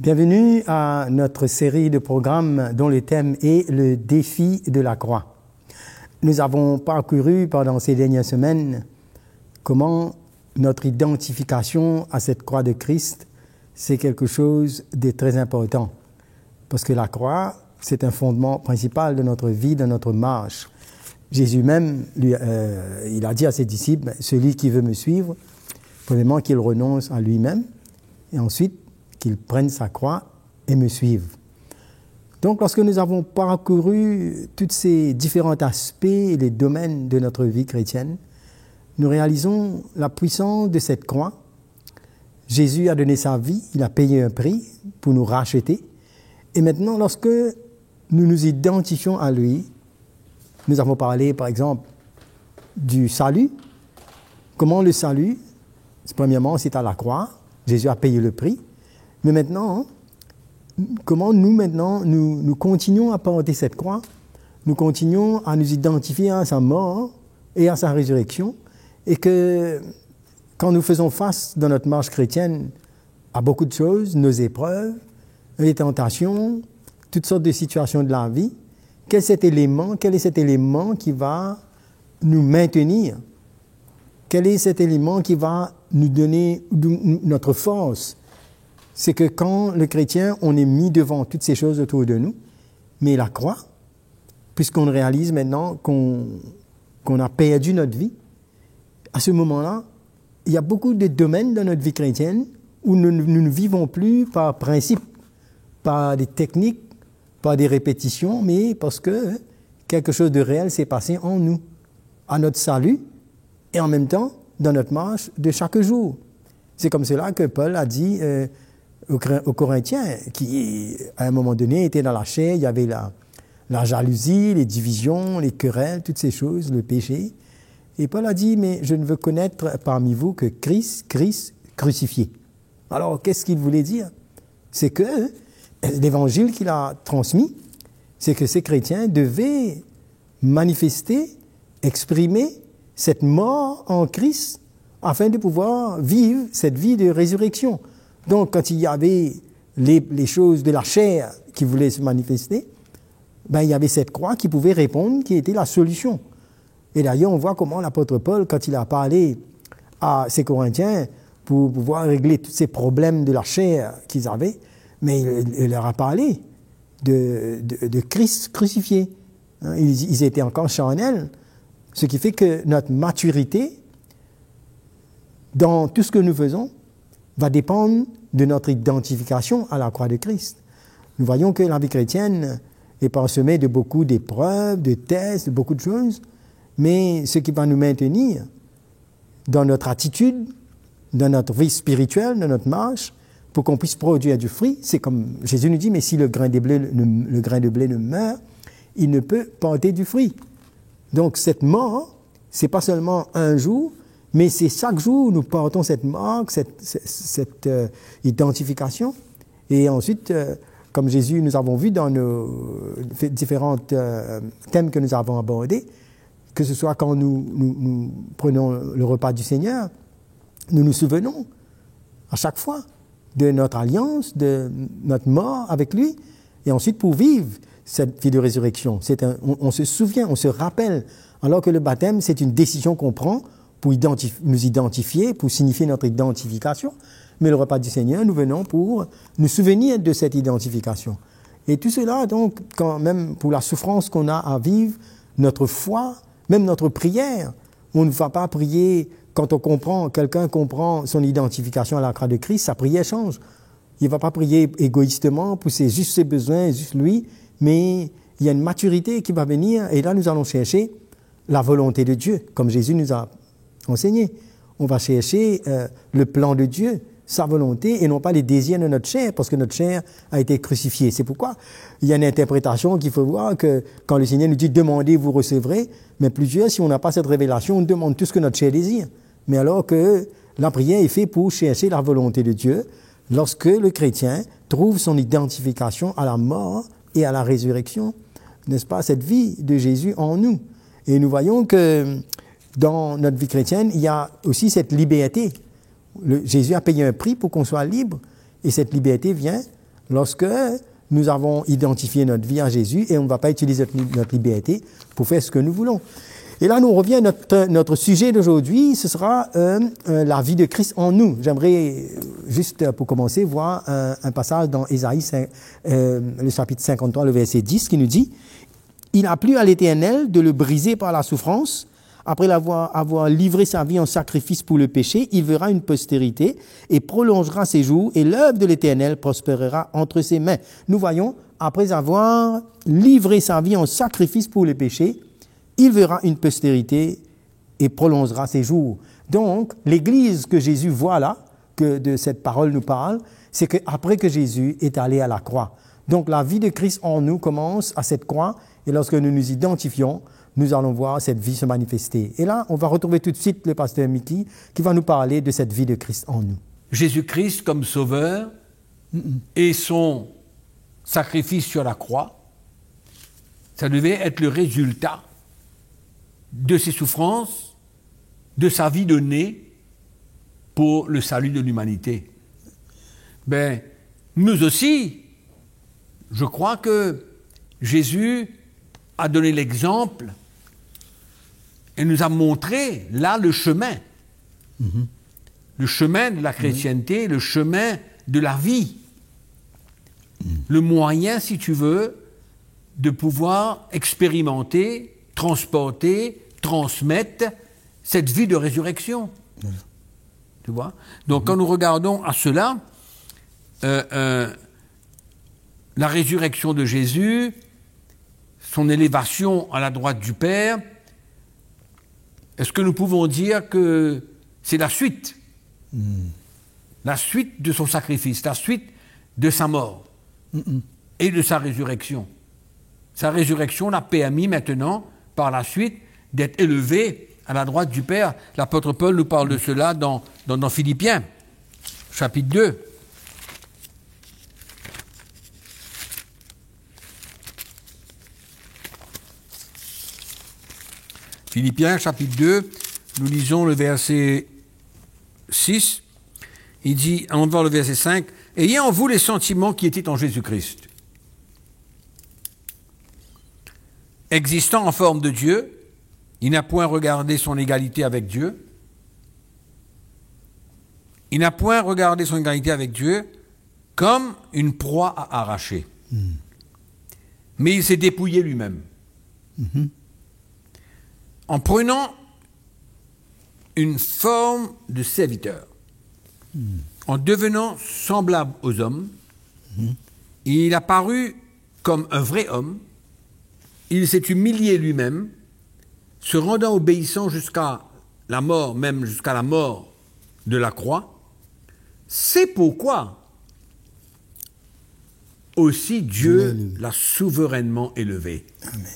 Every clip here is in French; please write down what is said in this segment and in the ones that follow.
Bienvenue à notre série de programmes dont le thème est le défi de la croix. Nous avons parcouru pendant ces dernières semaines comment notre identification à cette croix de Christ, c'est quelque chose de très important. Parce que la croix, c'est un fondement principal de notre vie, de notre marche. Jésus même, il a dit à ses disciples, celui qui veut me suivre, premièrement qu'il renonce à lui-même, et ensuite qu'il prenne sa croix et me suive. Donc, lorsque nous avons parcouru tous ces différents aspects et les domaines de notre vie chrétienne, nous réalisons la puissance de cette croix. Jésus a donné sa vie, il a payé un prix pour nous racheter. Et maintenant, lorsque nous nous identifions à lui, nous avons parlé, par exemple, du salut. Comment le salut? Premièrement, c'est à la croix. Jésus a payé le prix. Mais maintenant, comment nous continuons à porter cette croix? Nous continuons à nous identifier à sa mort et à sa résurrection. Et que quand nous faisons face dans notre marche chrétienne à beaucoup de choses, nos épreuves, les tentations, toutes sortes de situations de la vie, quel est cet élément qui va nous maintenir? Quel est cet élément qui va nous donner notre force? C'est que quand le chrétien, on est mis devant toutes ces choses autour de nous, mais la croix, puisqu'on réalise maintenant qu'on a perdu notre vie, à ce moment-là, il y a beaucoup de domaines dans notre vie chrétienne où nous ne vivons plus par principe, par des techniques, par des répétitions, mais parce que quelque chose de réel s'est passé en nous, à notre salut, et en même temps dans notre marche de chaque jour. C'est comme cela que Paul a dit aux Corinthiens, qui à un moment donné étaient dans la chair, il y avait la jalousie, les divisions, les querelles, toutes ces choses, le péché. Et Paul a dit, mais je ne veux connaître parmi vous que Christ crucifié. Alors, qu'est-ce qu'il voulait dire? C'est que l'évangile qu'il a transmis, c'est que ces chrétiens devaient manifester, exprimer cette mort en Christ afin de pouvoir vivre cette vie de résurrection. Donc, quand il y avait les choses de la chair qui voulaient se manifester, il y avait cette croix qui pouvait répondre, qui était la solution. Et d'ailleurs, on voit comment l'apôtre Paul, quand il a parlé à ces Corinthiens pour pouvoir régler tous ces problèmes de la chair qu'ils avaient, mais il leur a parlé de Christ crucifié. Ils étaient encore charnels, ce qui fait que notre maturité dans tout ce que nous faisons va dépendre de notre identification à la croix de Christ. Nous voyons que la vie chrétienne est parsemée de beaucoup d'épreuves, de tests, de beaucoup de choses, mais ce qui va nous maintenir dans notre attitude, dans notre vie spirituelle, dans notre marche, pour qu'on puisse produire du fruit, c'est comme Jésus nous dit, mais si le grain de blé ne meurt, il ne peut porter du fruit. Donc cette mort, c'est pas seulement un jour, mais c'est chaque jour nous portons cette marque, cette identification. Et ensuite, comme Jésus, nous avons vu dans nos différents thèmes que nous avons abordés, que ce soit quand nous prenons le repas du Seigneur, nous nous souvenons à chaque fois de notre alliance, de notre mort avec lui, et ensuite pour vivre cette vie de résurrection. On se souvient, on se rappelle, alors que le baptême, c'est une décision qu'on prend pour nous identifier, pour signifier notre identification. Mais le repas du Seigneur, nous venons pour nous souvenir de cette identification. Et tout cela, donc, quand même pour la souffrance qu'on a à vivre, notre foi, même notre prière, on ne va pas prier quand quelqu'un comprend son identification à la croix de Christ, sa prière change. Il ne va pas prier égoïstement pour juste ses besoins, juste lui, mais il y a une maturité qui va venir, et là nous allons chercher la volonté de Dieu, comme Jésus nous a enseigné. On va chercher le plan de Dieu, sa volonté, et non pas les désirs de notre chair, parce que notre chair a été crucifiée. C'est pourquoi il y a une interprétation qu'il faut voir, que quand le Seigneur nous dit « demandez, vous recevrez », mais plusieurs, si on n'a pas cette révélation, on demande tout ce que notre chair désire. Mais alors que la prière est faite pour chercher la volonté de Dieu, lorsque le chrétien trouve son identification à la mort et à la résurrection, n'est-ce pas, cette vie de Jésus en nous. Et nous voyons que dans notre vie chrétienne, il y a aussi cette liberté. Jésus a payé un prix pour qu'on soit libre, et cette liberté vient lorsque nous avons identifié notre vie à Jésus et on ne va pas utiliser notre liberté pour faire ce que nous voulons. Et là, nous revient notre sujet d'aujourd'hui, ce sera la vie de Christ en nous. J'aimerais, juste pour commencer, voir un passage dans Ésaïe, le chapitre 53, le verset 10, qui nous dit « Il a plu à l'Éternel de le briser par la souffrance. Après avoir livré sa vie en sacrifice pour le péché, il verra une postérité et prolongera ses jours, et l'œuvre de l'Éternel prospérera entre ses mains. » Nous voyons, après avoir livré sa vie en sacrifice pour le péché, il verra une postérité et prolongera ses jours. Donc, l'Église que Jésus voit là, que de cette parole nous parle, c'est qu'après que Jésus est allé à la croix. Donc, la vie de Christ en nous commence à cette croix, et lorsque nous nous identifions, nous allons voir cette vie se manifester. Et là, on va retrouver tout de suite le pasteur Mickey qui va nous parler de cette vie de Christ en nous. Jésus-Christ comme sauveur et son sacrifice sur la croix, ça devait être le résultat de ses souffrances, de sa vie donnée pour le salut de l'humanité. Ben, nous aussi, je crois que Jésus a donné l'exemple et nous a montré là le chemin. Le chemin de la chrétienté, le chemin de la vie. Le moyen, si tu veux, de pouvoir expérimenter, transporter, transmettre cette vie de résurrection. Tu vois? Donc, quand nous regardons à cela, la résurrection de Jésus, son élévation à la droite du Père, est-ce que nous pouvons dire que c'est la suite? La suite de son sacrifice, la suite de sa mort et de sa résurrection. Sa résurrection l'a permis maintenant, par la suite, d'être élevé à la droite du Père. L'apôtre Paul nous parle de cela dans Philippiens, chapitre 2. Philippiens, chapitre 2, nous lisons le verset 6. Il dit, on va voir le verset 5, « Ayez en vous les sentiments qui étaient en Jésus-Christ, existant en forme de Dieu, il n'a point regardé son égalité avec Dieu. Il n'a point regardé son égalité avec Dieu comme une proie à arracher. Mais il s'est dépouillé lui-même. En prenant une forme de serviteur, en devenant semblable aux hommes, il a paru comme un vrai homme. Il s'est humilié lui-même, se rendant obéissant jusqu'à la mort, même jusqu'à la mort de la croix. C'est pourquoi aussi Dieu l'a souverainement élevé. Amen.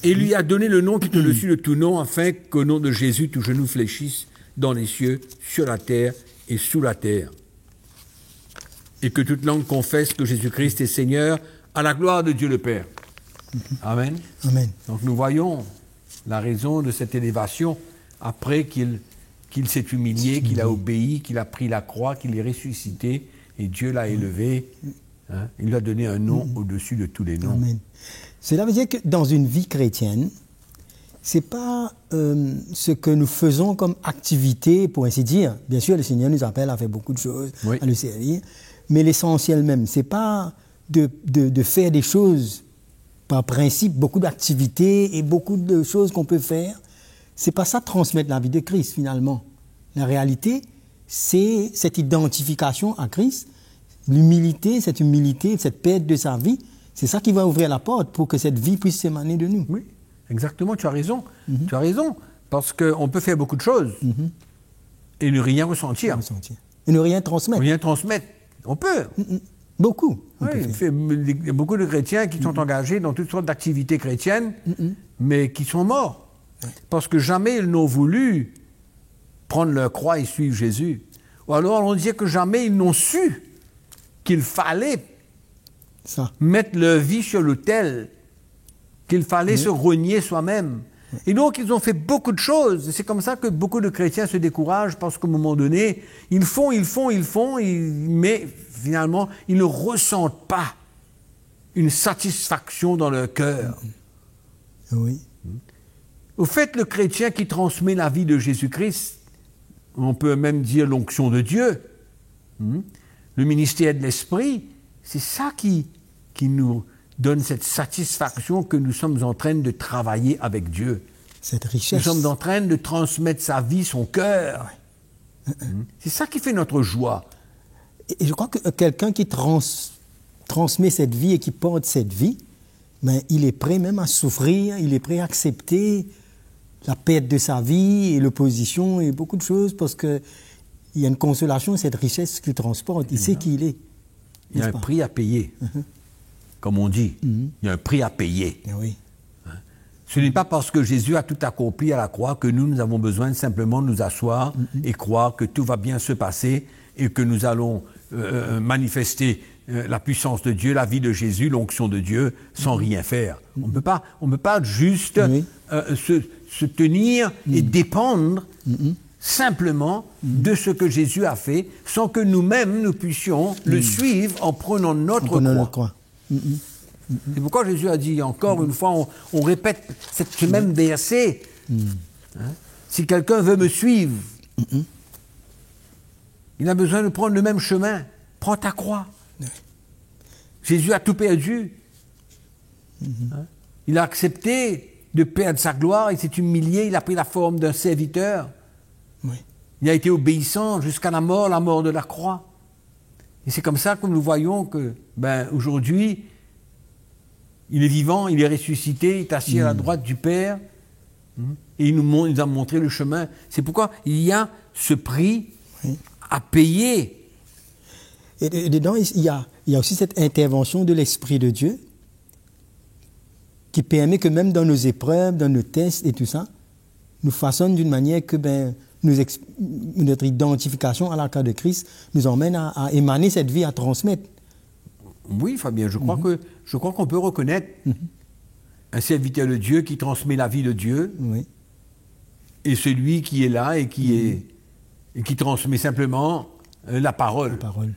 Et lui a donné le nom qui est au-dessus de tout nom, afin qu'au nom de Jésus, tout genou fléchisse dans les cieux, sur la terre et sous la terre. Et que toute langue confesse que Jésus-Christ est Seigneur, à la gloire de Dieu le Père. Amen. Amen. Donc nous voyons la raison de cette élévation après qu'il s'est humilié, qu'il a obéi, qu'il a pris la croix, qu'il est ressuscité et Dieu l'a élevé. Hein, il lui a donné un nom au-dessus de tous les noms. Amen. Cela veut dire que dans une vie chrétienne, c'est pas ce que nous faisons comme activité, pour ainsi dire. Bien sûr, le Seigneur nous appelle à faire beaucoup de choses, à le servir, mais l'essentiel même, c'est pas de faire des choses par principe, beaucoup d'activités et beaucoup de choses qu'on peut faire. C'est pas ça transmettre la vie de Christ finalement. La réalité, c'est cette identification à Christ, l'humilité, cette perte de sa vie. C'est ça qui va ouvrir la porte pour que cette vie puisse s'émaner de nous. Oui, exactement, tu as raison. Tu as raison, parce qu'on peut faire beaucoup de choses et ne rien ressentir. Et ne rien transmettre. Rien transmettre. On peut. Beaucoup. Oui, il y a beaucoup de chrétiens qui sont engagés dans toutes sortes d'activités chrétiennes, mais qui sont morts. Parce que jamais ils n'ont voulu prendre leur croix et suivre Jésus. Ou alors on disait que jamais ils n'ont su qu'il fallait mettre leur vie sur l'autel, qu'il fallait se renier soi-même, Et donc, ils ont fait beaucoup de choses. C'est comme ça que beaucoup de chrétiens se découragent parce qu'à un moment donné, ils font, mais finalement, ils ne ressentent pas une satisfaction dans leur cœur. Oui. Au fait, le chrétien qui transmet la vie de Jésus-Christ, on peut même dire l'onction de Dieu, le ministère de l'Esprit, c'est ça qui nous donne cette satisfaction que nous sommes en train de travailler avec Dieu. Cette richesse. Nous sommes en train de transmettre sa vie, son cœur. C'est ça qui fait notre joie. Et je crois que quelqu'un qui transmet cette vie et qui porte cette vie, ben, il est prêt même à souffrir, il est prêt à accepter la perte de sa vie et l'opposition et beaucoup de choses parce qu'il y a une consolation, cette richesse qu'il transporte, il sait qui il est. Il y a un prix à payer, comme on dit. Il y a un prix à payer. Oui. Ce n'est pas parce que Jésus a tout accompli à la croix que nous avons besoin de simplement nous asseoir et croire que tout va bien se passer et que nous allons manifester la puissance de Dieu, la vie de Jésus, l'onction de Dieu, sans rien faire. On ne peut pas juste se tenir et dépendre simplement de ce que Jésus a fait, sans que nous-mêmes nous puissions le suivre en prenant notre croix. C'est pourquoi Jésus a dit, encore une fois, on répète ce même verset. Si quelqu'un veut me suivre, il a besoin de prendre le même chemin. Prends ta croix. Jésus a tout perdu. Il a accepté de perdre sa gloire, il s'est humilié, il a pris la forme d'un serviteur. Il a été obéissant jusqu'à la mort de la croix. Et c'est comme ça que nous voyons que, aujourd'hui, il est vivant, il est ressuscité, il est assis à la droite du Père, et il nous a montré le chemin. C'est pourquoi il y a ce prix à payer. Et dedans, il y a aussi cette intervention de l'Esprit de Dieu qui permet que même dans nos épreuves, dans nos tests et tout ça, nous façonne d'une manière que notre identification à la croix de Christ nous emmène à émaner cette vie, à transmettre. Oui, Fabien, je crois qu'on peut reconnaître un serviteur de Dieu qui transmet la vie de Dieu et celui qui est là et qui transmet simplement la parole. La parole.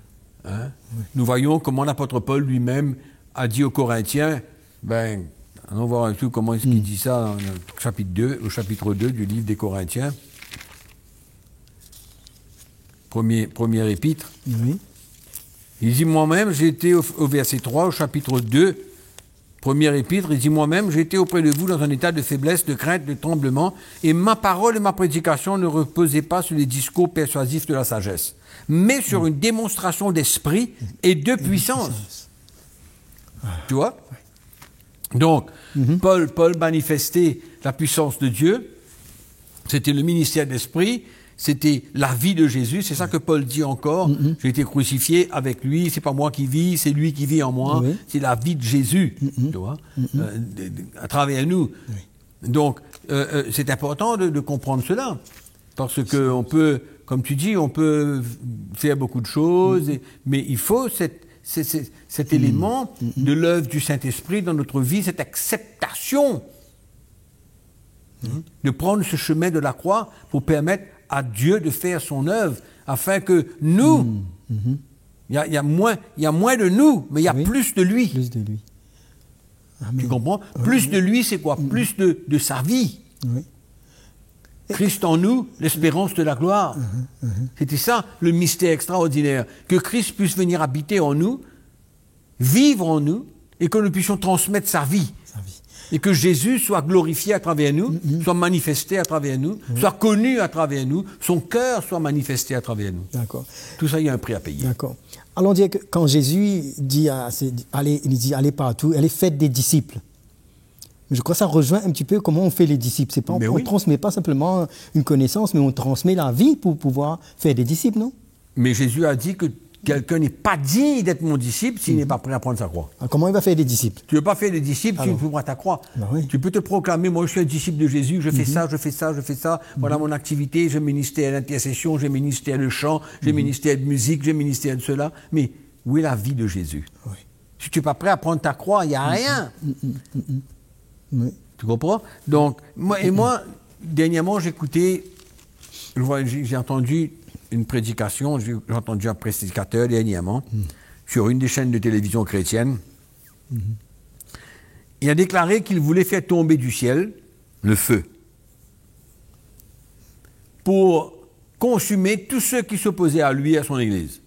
Nous voyons comment l'apôtre Paul lui-même a dit aux Corinthiens, allons voir un peu comment est-ce qu'il dit ça au chapitre 2 du livre des Corinthiens, première épître. Il dit, moi-même, j'ai été au verset 3, au chapitre 2, première épître, il dit, moi-même, j'ai été auprès de vous dans un état de faiblesse, de crainte, de tremblement, et ma parole et ma prédication ne reposaient pas sur les discours persuasifs de la sagesse, mais sur une démonstration d'esprit et de puissance. Tu vois? Donc, Paul manifestait la puissance de Dieu, c'était le ministère d'esprit, c'était la vie de Jésus, c'est ça que Paul dit encore, j'ai été crucifié avec lui, c'est pas moi qui vis, c'est lui qui vit en moi, c'est la vie de Jésus, tu vois, à travers nous. Donc, c'est important de comprendre cela, parce que on peut, comme tu dis, on peut faire beaucoup de choses, mais il faut cet élément de l'œuvre du Saint-Esprit dans notre vie, cette acceptation de prendre ce chemin de la croix pour permettre à Dieu de faire son œuvre, afin que nous, il y a moins de nous, mais il y a plus de lui. Plus de lui. Amen. Tu comprends? Plus de lui, c'est quoi? Plus de sa vie. Christ en nous, l'espérance de la gloire. C'était ça, le mystère extraordinaire. Que Christ puisse venir habiter en nous, vivre en nous, et que nous puissions transmettre sa vie. Et que Jésus soit glorifié à travers nous, soit manifesté à travers nous, soit connu à travers nous, son cœur soit manifesté à travers nous. D'accord. Tout ça, il y a un prix à payer. D'accord. Allons dire que quand Jésus dit allez partout, allez faites des disciples. Je crois que ça rejoint un petit peu comment on fait les disciples. C'est pas, on ne transmet pas simplement une connaissance, mais on transmet la vie pour pouvoir faire des disciples, non? Mais Jésus a dit que quelqu'un n'est pas digne d'être mon disciple s'il n'est pas prêt à prendre sa croix. Alors, comment il va faire des disciples? Tu ne veux pas faire des disciples si tu ne peux pas ta croix. Tu peux te proclamer, moi je suis un disciple de Jésus, je fais ça, je fais ça, je fais ça. Voilà mon activité, j'ai ministère d'intercession, j'ai ministère de chant, j'ai ministère de musique, j'ai ministère de cela. Mais où est la vie de Jésus? Si tu n'es pas prêt à prendre ta croix, il n'y a rien. Tu comprends? Donc, moi, dernièrement, j'ai entendu une prédication, j'ai entendu un prédicateur dernièrement, sur une des chaînes de télévision chrétienne. Il a déclaré qu'il voulait faire tomber du ciel le feu pour consumer tous ceux qui s'opposaient à lui et à son Église.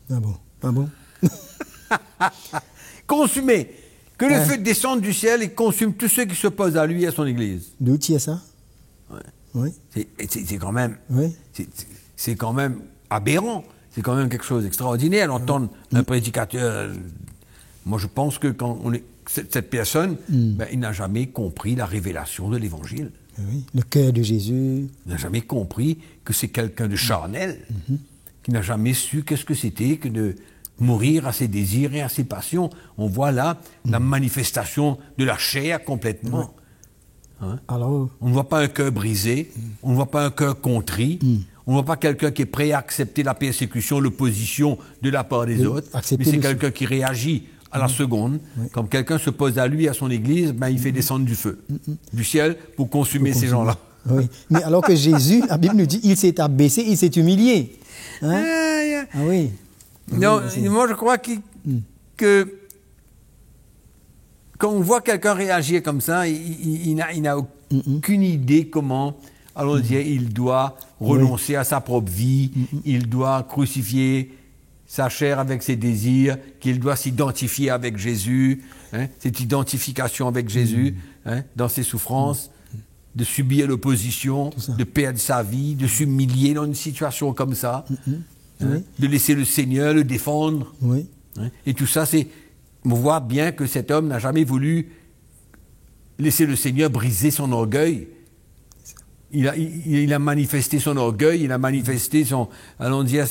Ah bon? Ah bon? Consumer. Que le feu descende du ciel et consume tous ceux qui s'opposent à lui et à son Église. D'où tu as ça? Ouais. Oui. C'est quand même... Oui. C'est quand même aberrant. C'est quand même quelque chose d'extraordinaire d'entendre un prédicateur. Moi, je pense que quand cette personne, il n'a jamais compris la révélation de l'Évangile. Oui. Le cœur de Jésus. Il n'a jamais compris que c'est quelqu'un de charnel, qui n'a jamais su qu'est-ce que c'était que de mourir à ses désirs et à ses passions. On voit là la manifestation de la chair complètement. Hein? Alors, on ne voit pas un cœur brisé, on ne voit pas un cœur contrit, on ne voit pas quelqu'un qui est prêt à accepter la persécution, l'opposition de la part des autres, mais c'est quelqu'un qui réagit à la seconde. Quand quelqu'un se pose à lui, à son Église, il fait descendre du feu, du ciel, pour consumer ces gens-là. Oui. Mais alors que Jésus, la Bible nous dit, il s'est abaissé, il s'est humilié. Hein? Ah oui. Non, moi je crois que quand on voit quelqu'un réagir comme ça, il n'a aucune idée comment, allons dire, il doit renoncer à sa propre vie, il doit crucifier sa chair avec ses désirs, qu'il doit s'identifier avec Jésus, cette identification avec Jésus, dans ses souffrances, de subir l'opposition, de perdre sa vie, de s'humilier dans une situation comme ça, de laisser le Seigneur le défendre. Oui. Et tout ça, on voit bien que cet homme n'a jamais voulu laisser le Seigneur briser son orgueil. Il a manifesté son orgueil, il a manifesté allons dire,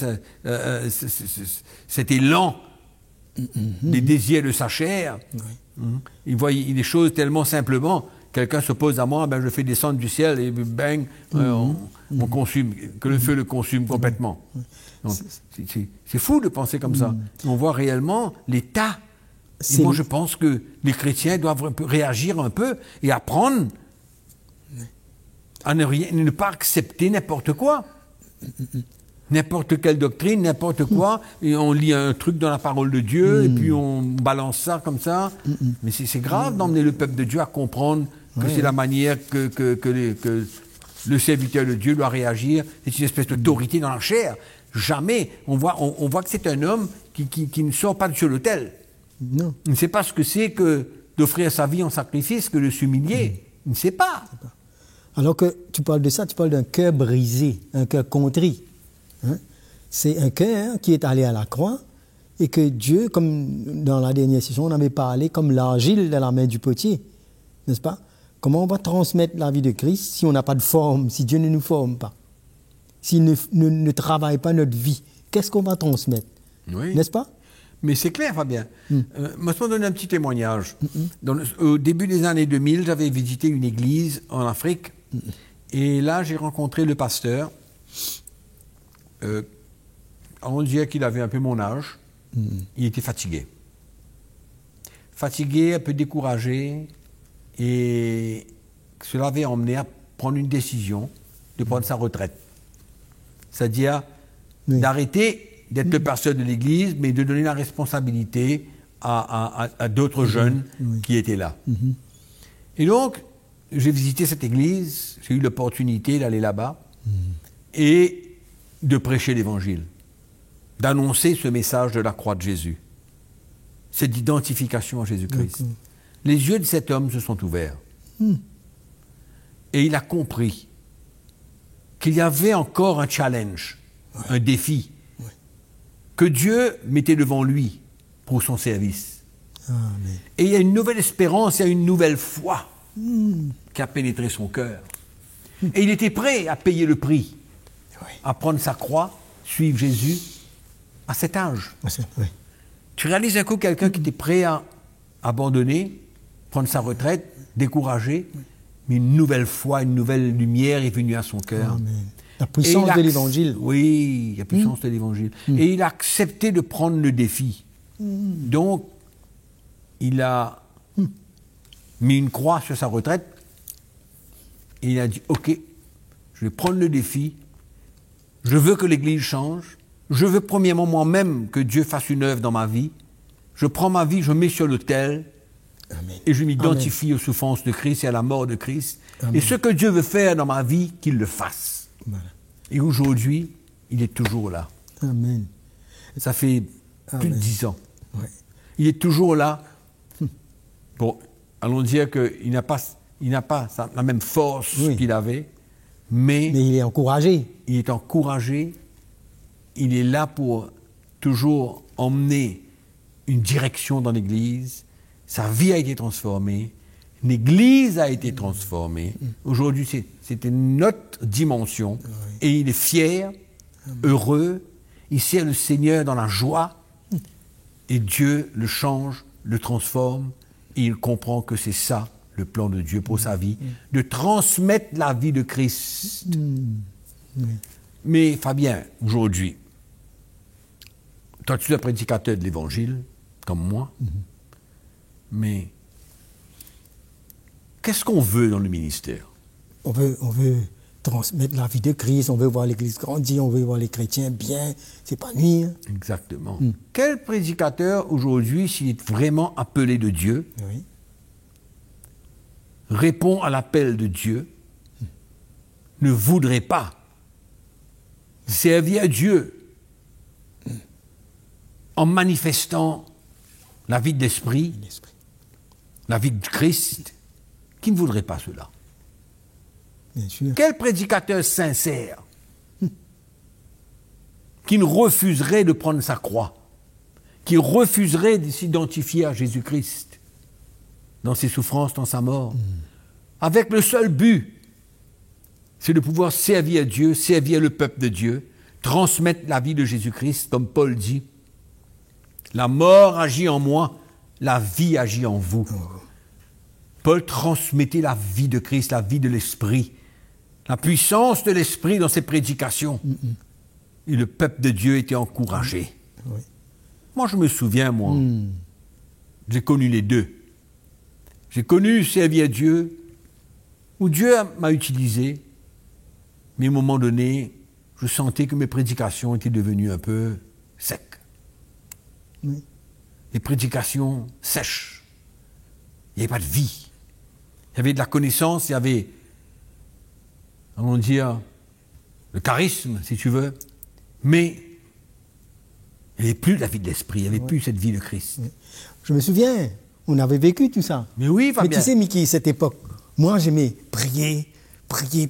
cet élan des désirs de sa chair. Il voit les choses tellement simplement. Quelqu'un s'oppose à moi, je fais descendre du ciel et bang, on consume, que le feu le consume complètement. Donc, c'est fou de penser comme ça. On voit réellement l'état. Et moi, je pense que les chrétiens doivent réagir un peu et apprendre à ne pas accepter n'importe quoi. N'importe quelle doctrine, n'importe quoi, et on lit un truc dans la parole de Dieu, et puis on balance ça comme ça. Mais c'est grave d'emmener le peuple de Dieu à comprendre que c'est la manière que le serviteur de Dieu doit réagir. C'est une espèce d'autorité dans la chair. Jamais. On voit que c'est un homme qui ne sort pas sur l'autel. Non. Il ne sait pas ce que c'est que d'offrir sa vie en sacrifice, que de s'humilier. Il ne sait pas. Alors que tu parles de ça, tu parles d'un cœur brisé, un cœur contrit. C'est un cœur qui est allé à la croix et que Dieu, comme dans la dernière session, on avait parlé comme l'argile dans la main du potier, n'est-ce pas? Comment on va transmettre la vie de Christ si on n'a pas de forme, si Dieu ne nous forme pas, s'il ne travaille pas notre vie? Qu'est-ce qu'on va transmettre? Oui. N'est-ce pas? Mais c'est clair, Fabien. Moi, je vais donner un petit témoignage. Au début des années 2000, j'avais visité une église en Afrique et là, j'ai rencontré le pasteur. On dirait qu'il avait un peu mon âge. Il était fatigué. Fatigué, un peu découragé. Et cela avait emmené à prendre une décision de prendre sa retraite. C'est-à-dire d'arrêter d'être le pasteur de l'église, mais de donner la responsabilité à d'autres jeunes qui étaient là. Et donc, j'ai visité cette église, j'ai eu l'opportunité d'aller là-bas et de prêcher l'évangile, d'annoncer ce message de la croix de Jésus, cette identification à Jésus-Christ. Les yeux de cet homme se sont ouverts. Et il a compris qu'il y avait encore un challenge, un défi, que Dieu mettait devant lui pour son service. Amen. Et il y a une nouvelle espérance, il y a une nouvelle foi qui a pénétré son cœur. Et il était prêt à payer le prix, à prendre sa croix, suivre Jésus à cet âge. Tu réalises un coup quelqu'un qui était prêt à abandonner, prendre sa retraite, découragé, mais une nouvelle foi, une nouvelle lumière est venue à son cœur. Amen. La puissance de l'évangile. Oui, la puissance de l'évangile. Et il a accepté de prendre le défi. Donc, il a mis une croix sur sa retraite. Et il a dit, ok, je vais prendre le défi. Je veux que l'Église change. Je veux premièrement moi-même que Dieu fasse une œuvre dans ma vie. Je prends ma vie, je mets sur l'autel. Amen. Et je m'identifie aux souffrances de Christ et à la mort de Christ. Amen. Et ce que Dieu veut faire dans ma vie, qu'il le fasse. Voilà. Et aujourd'hui, il est toujours là. Amen. Ça fait plus de Amen. 10 ans. Ouais. Il est toujours là. Bon, allons dire qu'il n'a pas la même force Oui. qu'il avait, mais il est encouragé. il est encouragé. Il est là pour toujours emmener une direction dans l'Église. Sa vie a été transformée. L'Église a été transformée. Aujourd'hui, c'était notre dimension. Et il est fier, heureux. Il sert le Seigneur dans la joie. Et Dieu le change, le transforme. Et il comprend que c'est ça, le plan de Dieu pour sa vie. De transmettre la vie de Christ. Mais Fabien, aujourd'hui, toi tu es un prédicateur de l'Évangile, comme moi. Mais qu'est-ce qu'on veut dans le ministère? On veut transmettre la vie de Christ, on veut voir l'Église grandir, on veut voir les chrétiens bien s'épanouir. Exactement. Quel prédicateur aujourd'hui, s'il est vraiment appelé de Dieu, Oui. répond à l'appel de Dieu, ne voudrait pas servir à Dieu en manifestant la vie de l'Esprit, L'esprit. la vie de Christ? Qui ne voudrait pas cela? Bien sûr. Quel prédicateur sincère qui ne refuserait de prendre sa croix, qui refuserait de s'identifier à Jésus-Christ dans ses souffrances, dans sa mort, avec le seul but, c'est de pouvoir servir Dieu, servir le peuple de Dieu, transmettre la vie de Jésus-Christ, comme Paul dit, la mort agit en moi, la vie agit en vous. Paul transmettait la vie de Christ, la vie de l'Esprit, la puissance de l'Esprit dans ses prédications. Et le peuple de Dieu était encouragé. Oui. Moi, je me souviens, j'ai connu les deux. J'ai connu servir Dieu, où Dieu m'a utilisé, mais à un moment donné, je sentais que mes prédications étaient devenues un peu secs. Oui. Les prédications sèches. Il n'y avait pas de vie. Il y avait de la connaissance, il y avait, comment dire, le charisme, si tu veux, mais il n'y avait plus de la vie de l'Esprit, il n'y avait plus cette vie de Christ. Oui. Je me souviens, on avait vécu tout ça. Mais oui, Mais Fabien. tu sais, Mickey, cette époque, moi j'aimais prier, prier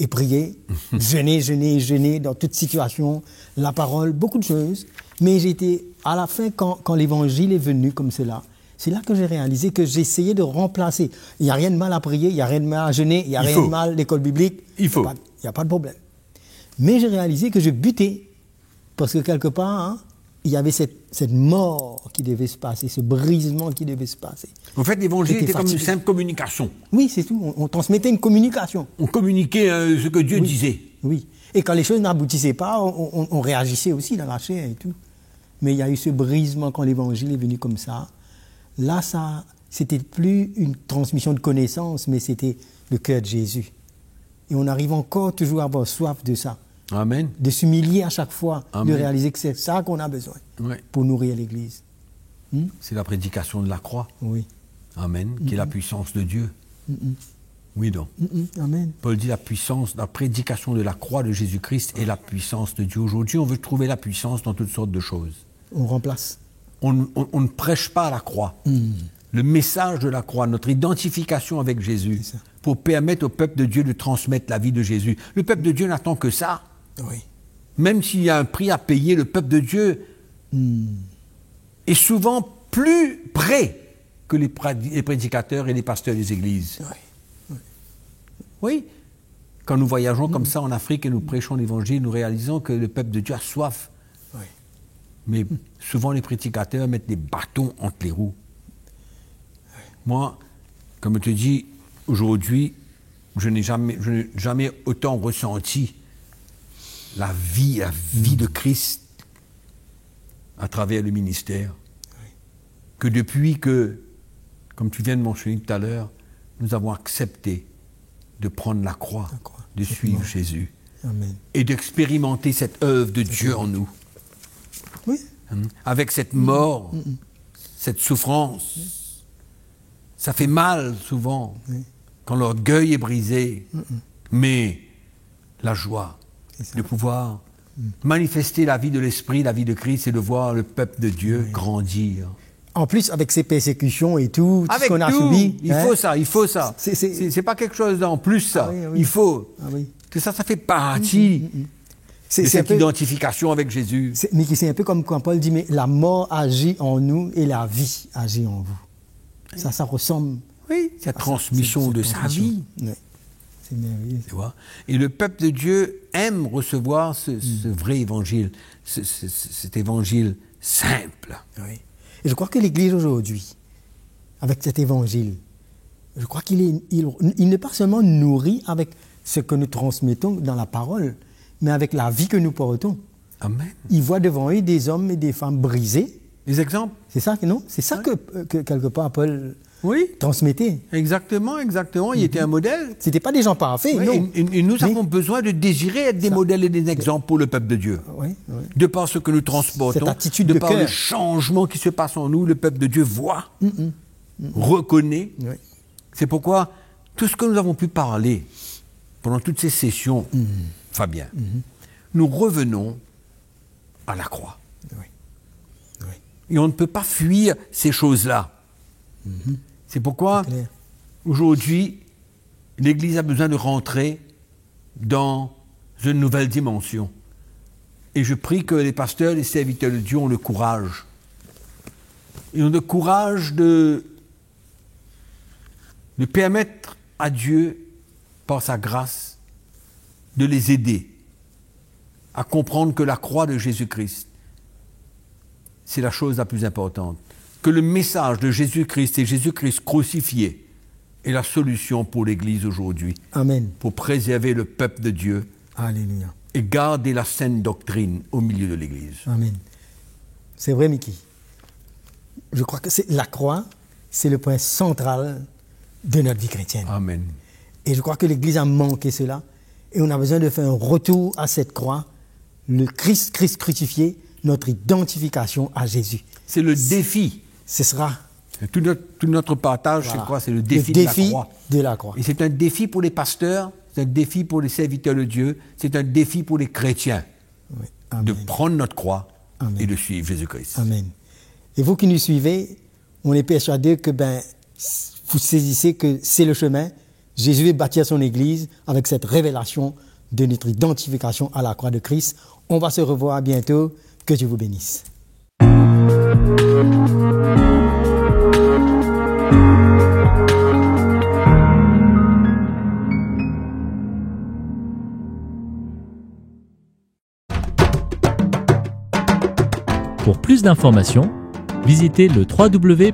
et prier, jeûner dans toute situation, la parole, beaucoup de choses. Mais j'étais, à la fin, quand l'évangile est venu comme cela, c'est là que j'ai réalisé que j'essayais de remplacer. Il n'y a rien de mal à prier, il n'y a rien de mal à jeûner, il n'y a rien de mal à l'école biblique. Il faut. Il n'y a pas de problème. Mais j'ai réalisé que je butais. Parce que quelque part, il y avait cette mort qui devait se passer, ce brisement qui devait se passer. En fait, l'évangile J'étais était comme une fatigué. simple communication. Oui, c'est tout. On transmettait une communication. On communiquait ce que Dieu disait. Oui. Et quand les choses n'aboutissaient pas, on réagissait aussi dans la chair et tout. Mais il y a eu ce brisement quand l'évangile est venu comme ça. Là, c'était plus une transmission de connaissances, mais c'était le cœur de Jésus. Et on arrive encore toujours à avoir soif de ça. Amen. De s'humilier à chaque fois, Amen. de réaliser que c'est ça qu'on a besoin Ouais. pour nourrir l'Église. C'est la prédication de la croix. Oui. Amen. Qui est la puissance de Dieu. Oui, donc. Amen. Paul dit la prédication de la croix de Jésus-Christ est la puissance de Dieu. Aujourd'hui, on veut trouver la puissance dans toutes sortes de choses. On remplace. On ne prêche pas la croix. Le message de la croix, notre identification avec Jésus, C'est ça. pour permettre au peuple de Dieu de transmettre la vie de Jésus. Le peuple de Dieu n'attend que ça. Oui. Même s'il y a un prix à payer, le peuple de Dieu est souvent plus près que les prédicateurs et les pasteurs des églises. Oui. Oui. Quand nous voyageons comme ça en Afrique et nous prêchons l'évangile, nous réalisons que le peuple de Dieu a soif. Oui. Mais souvent les prédicateurs mettent des bâtons entre les roues. Moi, comme je te dis, aujourd'hui, je n'ai jamais autant ressenti la vie de Christ à travers le ministère que depuis que, comme tu viens de mentionner tout à l'heure, nous avons accepté de prendre la croix, de suivre Jésus. Amen. Et d'expérimenter cette œuvre de Dieu en nous. Oui. Avec cette mort, cette souffrance. Ça fait mal souvent quand l'orgueil est brisé. Mais la joie de pouvoir manifester la vie de l'Esprit, la vie de Christ et de voir le peuple de Dieu grandir. En plus, avec ces persécutions et tout ce qu'on a subi. Il faut ça. C'est pas quelque chose en plus, ça. Ah oui. Il faut. Ah oui. Que ça fait partie de cette identification avec Jésus. Mais c'est un peu comme quand Paul dit, mais la mort agit en nous et la vie agit en vous. Oui. Ça ressemble. Oui, cette transmission de sa vie. Oui. C'est merveilleux. Tu vois? Et le peuple de Dieu aime recevoir ce vrai évangile, cet évangile simple. Oui. Et je crois que l'Église aujourd'hui, avec cet évangile, je crois qu'il n'est pas seulement nourri avec ce que nous transmettons dans la parole, mais avec la vie que nous portons. Amen. Il voit devant eux des hommes et des femmes brisés. Des exemples. C'est ça, non? C'est ça que quelque part Paul transmettait. Exactement. Il était un modèle. Ce n'étaient pas des gens parfaits, non. Et nous avons besoin de désirer être des modèles et des exemples pour le peuple de Dieu. Oui. De par ce que nous transportons, cette attitude de de par cœur. le changement qui se passe en nous, le peuple de Dieu voit, reconnaît. Oui. C'est pourquoi tout ce que nous avons pu parler pendant toutes ces sessions, Fabien, nous revenons à la croix. Oui. Et on ne peut pas fuir ces choses-là. C'est pourquoi, aujourd'hui, l'Église a besoin de rentrer dans une nouvelle dimension. Et je prie que les pasteurs, les serviteurs de Dieu ont le courage. Ils ont le courage de permettre à Dieu, par sa grâce, de les aider à comprendre que la croix de Jésus-Christ, c'est la chose la plus importante. Que le message de Jésus-Christ et Jésus-Christ crucifié est la solution pour l'Église aujourd'hui. Amen. Pour préserver le peuple de Dieu. Alléluia. Et garder la saine doctrine au milieu de l'Église. Amen. C'est vrai, Mickey. Je crois que la croix, c'est le point central de notre vie chrétienne. Amen. Et je crois que l'Église a manqué cela. Et on a besoin de faire un retour à cette croix, le Christ crucifié, notre identification à Jésus. C'est le défi. Ce sera... Tout notre partage, Voilà. c'est quoi? C'est le défi de la croix. Et c'est un défi pour les pasteurs, c'est un défi pour les serviteurs de Dieu, c'est un défi pour les chrétiens. Oui. Amen. De prendre notre croix Amen. et de suivre Jésus-Christ. Amen. Et vous qui nous suivez, on est persuadé que vous saisissez que c'est le chemin. Jésus veut bâtir son Église avec cette révélation de notre identification à la croix de Christ. On va se revoir bientôt. Que Dieu vous bénisse. Pour plus d'informations, visitez le www.ctmi.org.